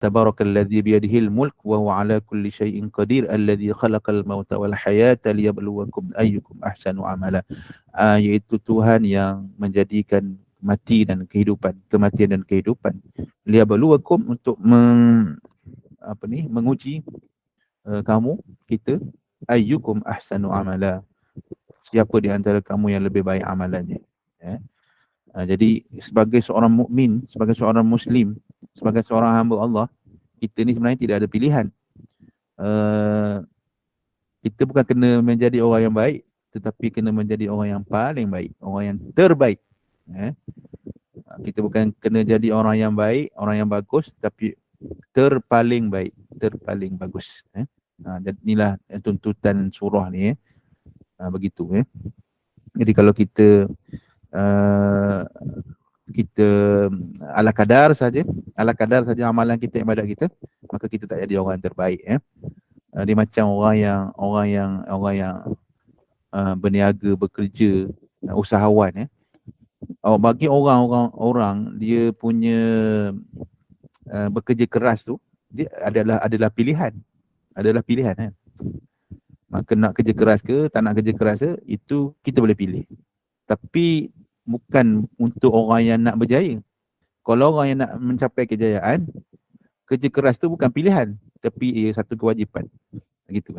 Tabarakalladzi biyadihil mulk wa huwa ala kulli syai'in qadir alladzi khalaqal mauta wal hayata liyabluwakum ayyukum ahsanu amala. Iaitu Tuhan yang menjadikan mati dan kehidupan, kematian dan kehidupan. Liyabluwakum, untuk menguji kamu, kita, ayyukum ahsanu amala, siapa di antara kamu yang lebih baik amalannya. Jadi sebagai seorang mukmin, sebagai seorang muslim, sebagai seorang hamba Allah, kita ni sebenarnya tidak ada pilihan. Kita bukan kena menjadi orang yang baik, tetapi kena menjadi orang yang paling baik, orang yang terbaik. Kita bukan kena jadi orang yang baik, orang yang bagus, tapi terpaling baik, terpaling bagus. Jadi inilah tuntutan surah ni. Begitu. Jadi kalau kita ala kadar saja amalan kita, ibadat kita, maka kita tak jadi orang yang terbaik. Dia macam orang yang berniaga, bekerja, usahawan. Bagi orang dia punya bekerja keras tu, dia adalah pilihan. Maka nak kerja keras ke tak nak kerja keras ke, itu kita boleh pilih. Tapi bukan untuk orang yang nak berjaya. Kalau orang yang nak mencapai kejayaan, kerja keras tu bukan pilihan, tapi ia satu kewajipan. Begitu.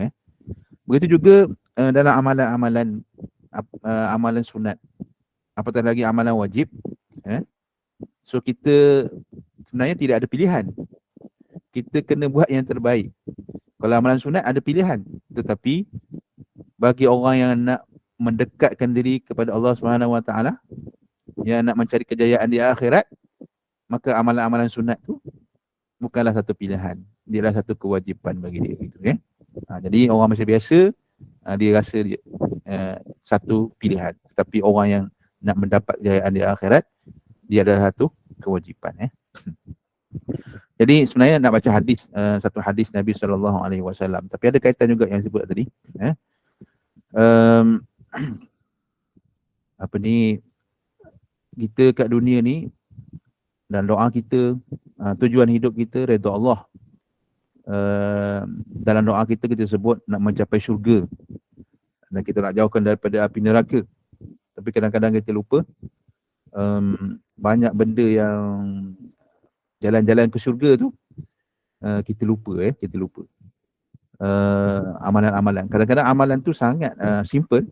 Begitu juga dalam amalan sunat, apatah lagi amalan wajib. So kita sebenarnya tidak ada pilihan. Kita kena buat yang terbaik. Kalau amalan sunat ada pilihan, tetapi bagi orang yang nak mendekatkan diri kepada Allah Subhanahu Wa Taala, yang nak mencari kejayaan di akhirat, maka amalan-amalan sunat tu bukanlah satu pilihan, dia adalah satu kewajipan bagi dia, gitu. Jadi orang macam biasa, dia rasa dia satu pilihan, tetapi orang yang nak mendapat kejayaan di akhirat, dia adalah satu kewajipan. Jadi sebenarnya nak baca hadis, satu hadis Nabi SAW, tapi ada kaitan juga yang disebut tadi. Kita kat dunia ni, dan doa kita, tujuan hidup kita redha Allah. Dalam doa kita sebut nak mencapai syurga, dan kita nak jauhkan daripada api neraka. Tapi kadang-kadang kita lupa, banyak benda yang jalan-jalan ke syurga tu, kita lupa. Amalan-amalan, kadang-kadang amalan tu sangat simple,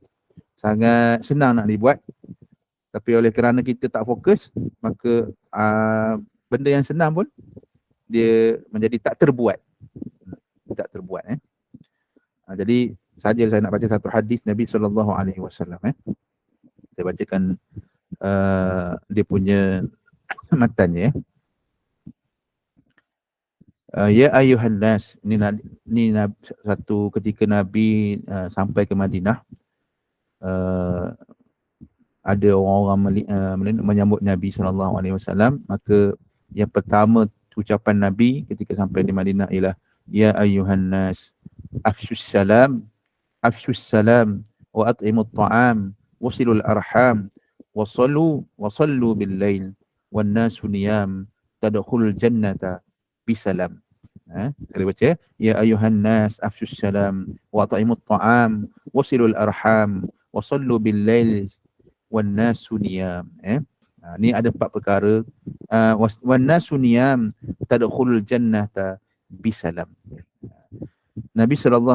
sangat senang nak dibuat, tapi oleh kerana kita tak fokus, maka benda yang senang pun dia menjadi tak terbuat. Jadi saja saya nak baca satu hadis Nabi SAW. Saya bacakan dia punya matanya. Ya ayuhan nas, ini satu ketika Nabi sampai ke Madinah, ada orang-orang menyambut Nabi SAW. Maka yang pertama ucapan Nabi ketika sampai di Madinah ialah ya ayuhan nas afshus salam wa at'imut ta'am wasilul arham wasallu bil lail wan nasu niyam tadkhulul jannata bisalam. Kali baca, ya ayuhan nas afshus salam wa at'imut ta'am wasilul arham wasallu bil lail wan nasu niyam. Ni ada 4 perkara. Wan nasu niyam tadkhulul jannata bisalam. Nabi SAW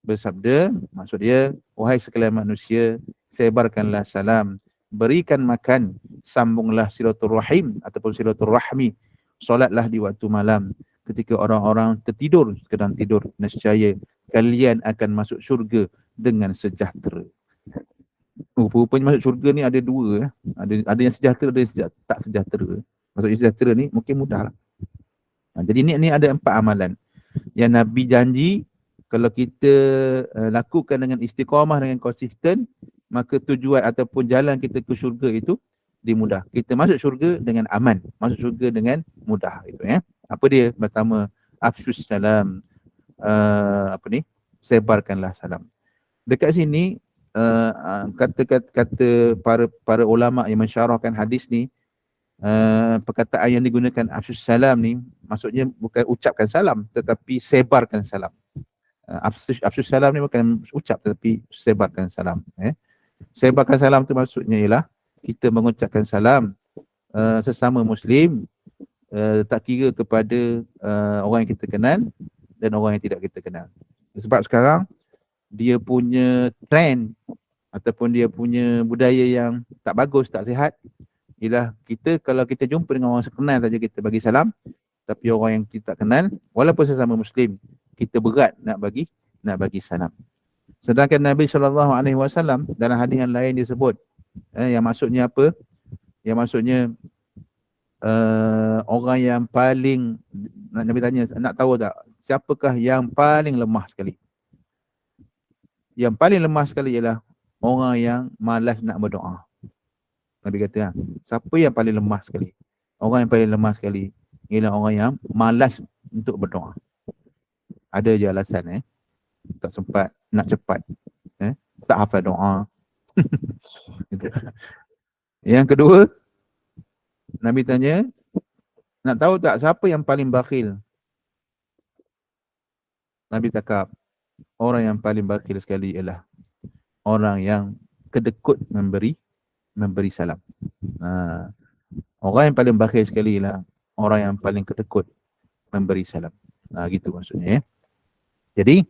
bersabda, maksud dia, wahai sekalian manusia, sebarkanlah salam, berikan makan, sambunglah silaturrahim ataupun silaturrahmi, solatlah di waktu malam ketika orang-orang tertidur, sedang tidur, nescaya kalian akan masuk syurga dengan sejahtera. Rupanya masuk syurga ni ada 2. Ada yang sejahtera, ada yang tak sejahtera. Maksudnya sejahtera ni mungkin mudah lah. Jadi ni ada 4 amalan yang Nabi janji, kalau kita lakukan dengan istiqamah, dengan konsisten, maka tujuan ataupun jalan kita ke syurga itu dimudah. Kita masuk syurga dengan aman, masuk syurga dengan mudah, gitu. Apa dia? Pertama, afshus salam, sebarkanlah salam. Dekat sini kata para ulama yang mensyarahkan hadis ni, perkataan yang digunakan afsus salam ni maksudnya bukan ucapkan salam tetapi sebarkan salam. Afsus salam ni bukan ucap tetapi sebarkan salam. Sebarkan salam tu maksudnya ialah kita mengucapkan salam sesama Muslim, tak kira kepada orang yang kita kenal dan orang yang tidak kita kenal. Sebab sekarang dia punya trend ataupun dia punya budaya yang tak bagus, tak sihat, ialah kita kalau kita jumpa dengan orang sekenal saja kita bagi salam, tapi orang yang kita tak kenal walaupun sesama Muslim kita berat nak bagi salam. Sedangkan Nabi SAW dalam hadis yang lain dia sebut yang maksudnya apa? Yang maksudnya orang yang paling, Nabi tanya, nak tahu tak siapakah yang paling lemah sekali? Yang paling lemah sekali ialah orang yang malas nak berdoa. Nabi kata, siapa yang paling lemah sekali? Orang yang paling lemah sekali ialah orang yang malas untuk berdoa. Ada je alasan tak sempat, nak cepat, tak hafal doa. Yang kedua, Nabi tanya, nak tahu tak siapa yang paling bakhil? Nabi cakap, orang yang paling bakhil sekali ialah orang yang kedekut memberi salam. Orang yang paling bakhil sekali ialah orang yang paling kedekut memberi salam. Gitu maksudnya. Jadi,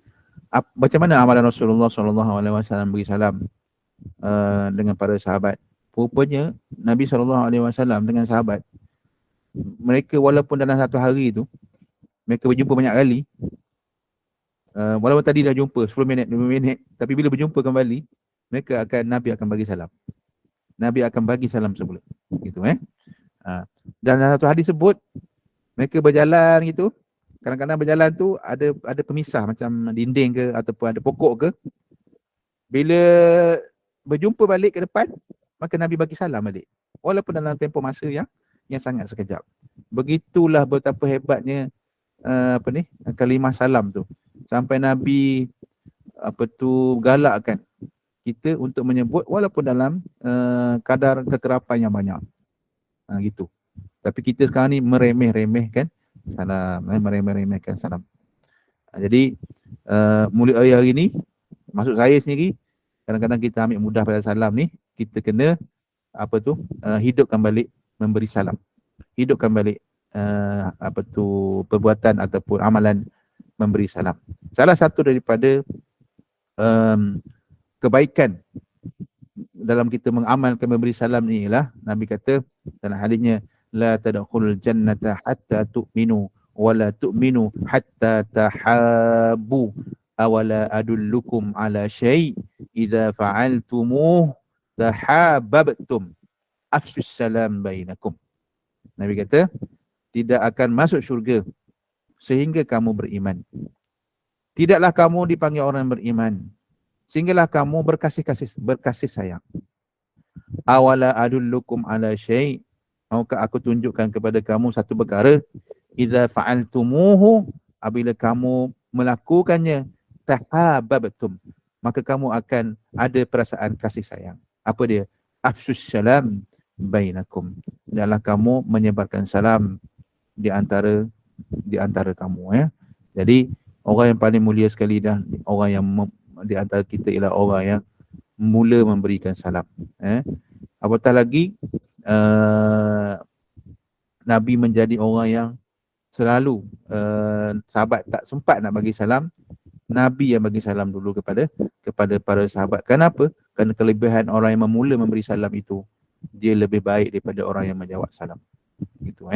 macam mana amalan Rasulullah SAW beri salam dengan para sahabat? Rupanya Nabi SAW dengan sahabat, mereka walaupun dalam satu hari tu mereka berjumpa banyak kali, walaupun tadi dah jumpa 10 minit, 5 minit, tapi bila berjumpa kembali Nabi akan bagi salam. Nabi akan bagi salam semula. Gitu Dan dalam satu hadis sebut mereka berjalan gitu, kadang-kadang berjalan tu ada pemisah macam dinding ke ataupun ada pokok ke. Bila berjumpa balik ke depan, maka Nabi bagi salam balik. Walaupun dalam tempoh masa yang sangat sekejap. Begitulah betapa hebatnya kalimah salam tu. Sampai Nabi galakkan kita untuk menyebut walaupun dalam kadar kekerapan yang banyak. Gitu. Tapi kita sekarang ni meremeh-remehkan salam, meremeh-remehkan salam. Jadi mulai hari ni, maksud saya sendiri, kadang-kadang kita ambil mudah pada salam ni, kita kena hidupkan balik memberi salam. Hidupkan balik perbuatan ataupun amalan memberi salam. Salah satu daripada kebaikan dalam kita mengamalkan memberi salam ni ialah Nabi kata dalam hadisnya, la tadkhulul jannata hatta tu'minu wa la tu'minu hatta tahabbu awala adullukum ala syai' idza fa'altumuh tahabbabtum afsus salam bainakum. Nabi kata tidak akan masuk syurga sehingga kamu beriman. Tidaklah kamu dipanggil orang beriman sehinggalah kamu berkasih sayang. Awala adullukum ala syai', maukah aku tunjukkan kepada kamu satu perkara, idza fa'altumuhu, apabila kamu melakukannya, tahabbabtum, maka kamu akan ada perasaan kasih sayang. Apa dia? Afsus salam bainakum, adalah kamu menyebarkan salam di antara kamu. Jadi orang yang paling mulia sekali dah orang yang di antara kita ialah orang yang mula memberikan salam. Apatah lagi Nabi menjadi orang yang selalu sahabat tak sempat nak bagi salam, Nabi yang bagi salam dulu kepada para sahabat. Kenapa? Kerana kelebihan orang yang memula memberi salam itu, dia lebih baik daripada orang yang menjawab salam. Gitu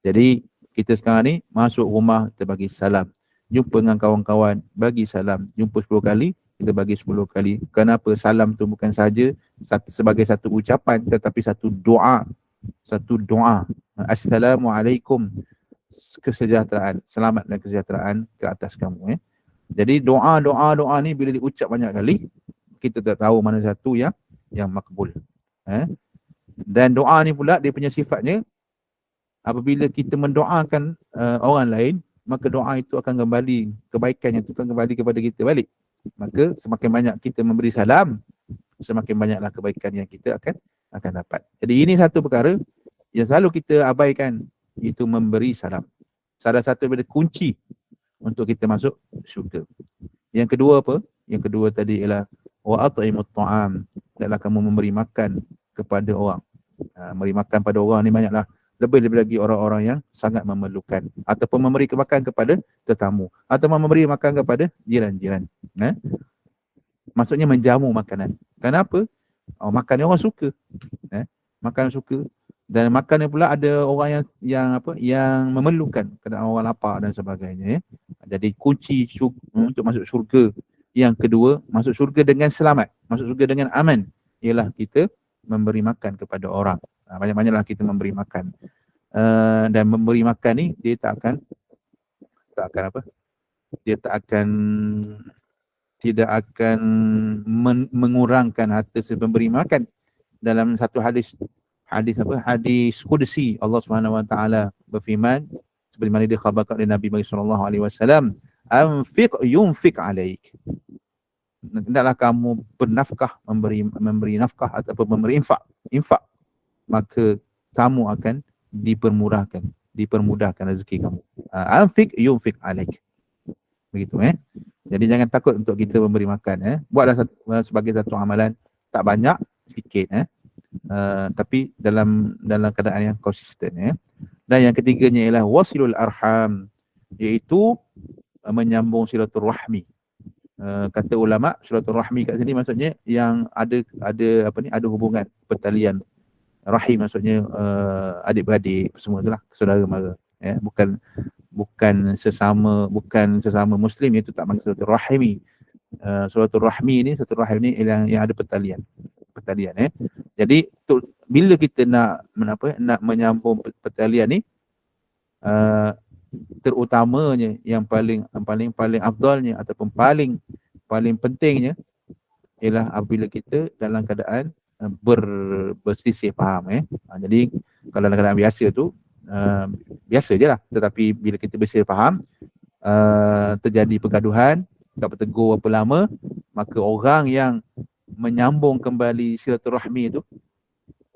Jadi kita sekarang ni masuk rumah, kita bagi salam. Jumpa dengan kawan-kawan, bagi salam. Jumpa 10 kali, kita bagi 10 kali. Kenapa? Salam tu bukan saja sebagai satu ucapan, tetapi satu doa. Assalamualaikum, kesejahteraan, selamat dan kesejahteraan ke atas kamu. Jadi doa ni bila diucap banyak kali, kita tak tahu mana satu yang makbul. Dan doa ni pula dia punya sifatnya, apabila kita mendoakan orang lain, maka doa itu akan kembali, kebaikannya itu akan kembali kepada kita balik. Maka semakin banyak kita memberi salam, semakin banyaklah kebaikan yang kita akan dapat. Jadi ini satu perkara yang selalu kita abaikan itu memberi salam. Salah satu daripada kunci untuk kita masuk syurga. Yang kedua apa? Yang kedua tadi ialah wa at'imut ta'am, adalah kamu memberi makan kepada orang. Memberi makan pada orang ni banyaklah, lebih-lebih lagi orang-orang yang sangat memerlukan, ataupun memberi makan kepada tetamu, ataupun memberi makan kepada jiran-jiran. Maksudnya menjamu makanan. Kenapa? Makan ni orang suka. Makan suka. Dan makan ni pula ada orang yang memerlukan, kadang orang lapar dan sebagainya. Jadi kunci untuk masuk syurga yang kedua, masuk syurga dengan selamat, masuk syurga dengan aman, ialah kita memberi makan kepada orang. Banyak-banyaklah kita memberi makan. Dan memberi makan ni dia tak akan tidak akan mengurangkan harta si pemberi makan. Dalam satu hadis qudsi, Allah Subhanahu wa taala berfirman seperti mana dia khabarkan oleh Nabi sallallahu alaihi wasallam, anfiq yunfiq alaik. Hendaklah kamu bernafkah, memberi nafkah ataupun memberi infak, maka kamu akan dipermudahkan rezeki kamu. Anfiq yunfiq alaik. Begitu Jadi jangan takut untuk kita memberi makan. Buatlah sebagai satu amalan, tak banyak, sikit tapi dalam keadaan yang konsisten. Dan yang ketiganya ialah wasilul arham, iaitu menyambung silaturahmi. Kata ulama, silaturahmi kat sini maksudnya yang ada hubungan pertalian rahim, maksudnya adik-beradik semua itulah, saudara mara. Bukan sesama muslim, itu tak panggil silaturahmi. Silaturahmi ni yang ada pertalian. Jadi bila kita nak menyambung pertalian ni, terutamanya yang paling afdalnya ataupun paling pentingnya ialah apabila kita dalam keadaan berselisih faham. Jadi kalau dalam keadaan biasa tu biasa je lah, tetapi bila kita berselisih faham, terjadi pergaduhan, tak bertegur apa lama, maka orang yang menyambung kembali silaturahmi itu,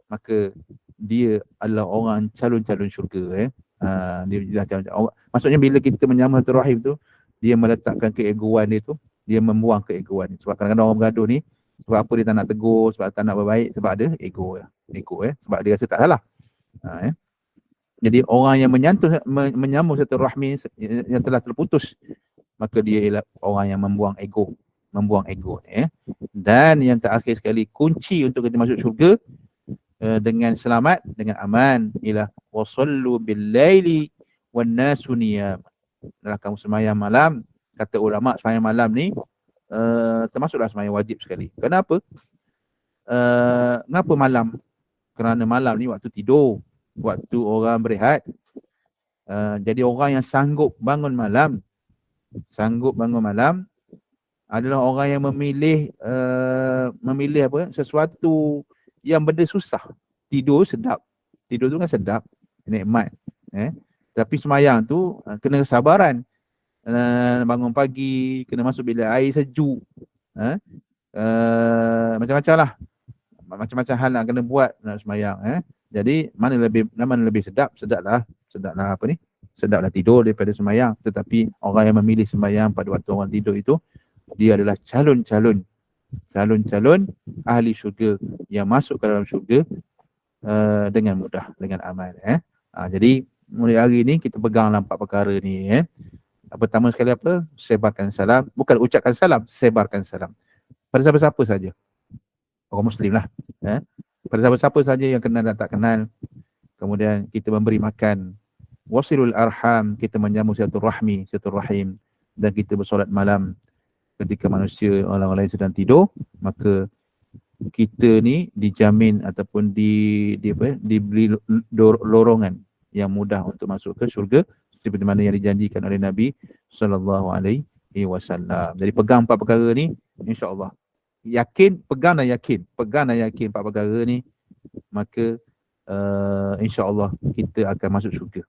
maka dia adalah orang calon syurga. Maksudnya bila kita menyambung silaturahim tu, dia meletakkan keegoan dia tu, dia membuang keegoan. Sebab kadang-kadang orang bergaduh ni, sebab apa dia tak nak tegur, sebab tak nak berbaik, sebab ada ego sebab dia rasa tak salah. Jadi orang yang menyambung silaturahmi yang telah terputus, maka dia ialah orang yang membuang ego ni. Dan yang terakhir sekali, kunci untuk kita masuk syurga dengan selamat, dengan aman, ialah wasallu bil laili wan nasu niyam. Dalam kamu sembahyang malam, kata ulama, sembahyang malam ni termasuklah sembahyang wajib sekali. Kenapa? Kenapa malam? Kerana malam ni waktu tidur, waktu orang berehat. Jadi orang yang sanggup bangun malam adalah orang yang memilih sesuatu yang benda susah. Tidur sedap. Tidur tu kan sedap, nikmat. Tapi sembahyang tu kena kesabaran. Bangun pagi, kena masuk bilik air sejuk. Macam-macam lah. Macam-macam hal nak kena buat nak sembahyang. Jadi mana lebih sedap? Sedaplah tidur daripada sembahyang. Tetapi orang yang memilih sembahyang pada waktu orang tidur itu, dia adalah calon ahli syurga yang masuk ke dalam syurga dengan mudah, dengan aman. Jadi mulai hari ni kita peganglah 4 perkara ni. Pertama sekali sebarkan salam. Bukan ucapkan salam, sebarkan salam pada siapa-siapa saja, orang muslim lah. Pada siapa-siapa saja yang kenal dan tak kenal. Kemudian kita memberi makan, wasilul arham, kita menyambung silaturahim, dan kita bersolat malam ketika manusia orang lain sedang tidur. Maka kita ni dijamin ataupun diberi lorongan yang mudah untuk masuk ke syurga, seperti mana yang dijanjikan oleh Nabi sallallahu alaihi wasallam. Jadi pegang 4 perkara ni, insya-Allah. Pegang dan yakin 4 perkara ni, maka insya-Allah kita akan masuk syurga.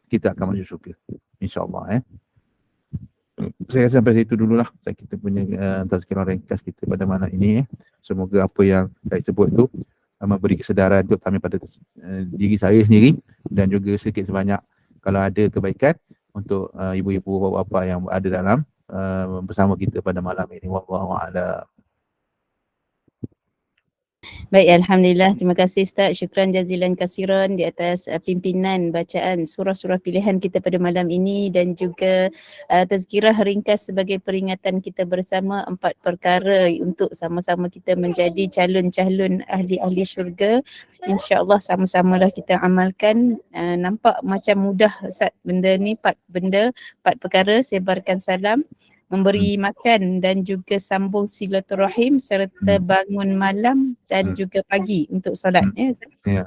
Kita akan masuk syurga, insya-Allah. Saya rasa sampai situ dululah kita punya tazkirah ringkas kita pada malam ini. Semoga apa yang saya sebut tu memberi kesedaran terutama pada diri saya sendiri dan juga sedikit sebanyak kalau ada kebaikan untuk ibu-ibu bapa yang ada dalam bersama kita pada malam ini. Wallahu a'lam. Baik, Alhamdulillah. Terima kasih Ustaz. Syukran jazilan kasiran di atas pimpinan bacaan surah-surah pilihan kita pada malam ini dan juga tazkirah ringkas sebagai peringatan kita bersama 4 perkara untuk sama-sama kita menjadi calon-calon ahli-ahli syurga. InsyaAllah sama-samalah kita amalkan. Nampak macam mudah Ustaz benda ni, 4 perkara: sebarkan salam, memberi makan dan juga sambung silaturahim serta bangun malam dan juga pagi untuk solat. Ya.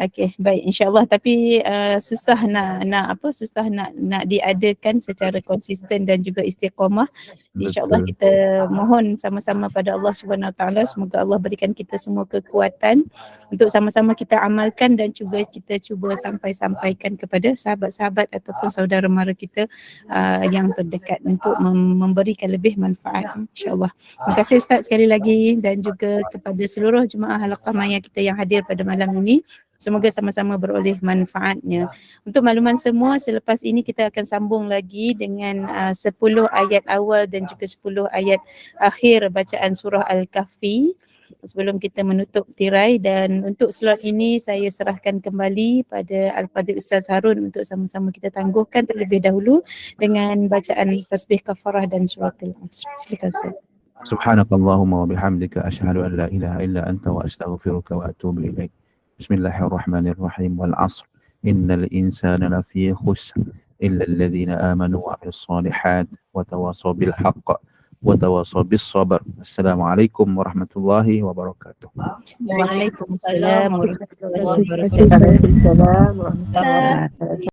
Okey, baik, insya-Allah. Tapi susah nak diadakan secara konsisten dan juga istiqamah. InsyaAllah kita mohon sama-sama pada Allah Subhanahu Wa Taala, semoga Allah berikan kita semua kekuatan untuk sama-sama kita amalkan dan juga kita cuba sampaikan kepada sahabat-sahabat ataupun saudara mara kita yang terdekat untuk memberikan lebih manfaat, insya-Allah. Terima kasih Ustaz sekali lagi dan juga kepada seluruh jemaah halaqah maya kita yang hadir pada malam ini. Semoga sama-sama beroleh manfaatnya. Untuk makluman semua, selepas ini kita akan sambung lagi dengan 10 ayat awal dan juga 10 ayat akhir bacaan surah Al-Kahfi sebelum kita menutup tirai. Dan untuk slot ini saya serahkan kembali pada Al-Fadhil Ustaz Harun untuk sama-sama kita tangguhkan terlebih dahulu dengan bacaan tasbih kafarah dan surah Al-Asr. Silakan Ustaz. Subhanakallahumma wa bihamdika asyhadu an la ilaha illa anta wa astaghfiruka wa atubu ilaik. Bismillahirrahmanirrahim. Wal 'ashr innal insana lafi khusr illa alladhina amanu wa 'amilus shalihat wa tawasaw bil haqq wa tawasaw bis sabr. Assalamualaikum warahmatullahi wabarakatuh. Waalaikumsalam warahmatullahi wabarakatuh. Waalaikumsalam warahmatullahi wabarakatuh.